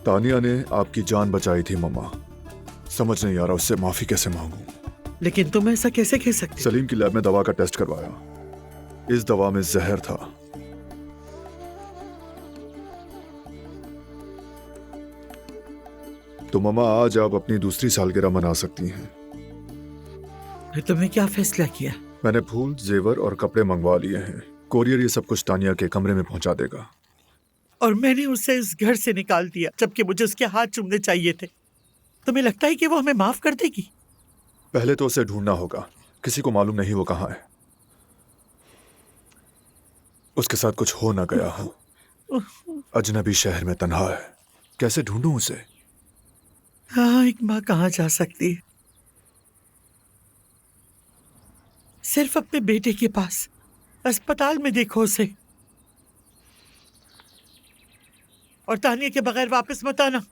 तानिया ने आपकी जान बचाई थी मम्मा। समझ नहीं आ रहा उससे माफी कैसे मांगूं। लेकिन तुम ऐसा कैसे कह सकते? सलीम की लैब में दवा का टेस्ट करवाया, इस दवा में जहर था। तो मम्मा आज आप अपनी दूसरी सालगिरह मना सकती हैं। तुमने क्या फैसला किया? मैंने फूल, जेवर और कपड़े मंगवा लिए हैं। कोरियर ये सब कुछ तानिया के कमरे में पहुंचा देगा। और मैंने उसे इस घर से निकाल दिया जबकि मुझे उसके हाथ चूमने चाहिए थे। तुम्हें लगता है कि वो हमें माफ कर देगी? पहले तो उसे ढूंढना होगा। किसी को मालूम नहीं वो कहाँ है। उसके साथ कुछ हो ना गया हो। अजनबी शहर में तन्हा है, कैसे ढूंढूं उसे? हाँ, एक माँ कहाँ जा सकती है? सिर्फ अपने बेटे के पास। अस्पताल में देखो उसे। और तानिया के बगैर वापस मत आना।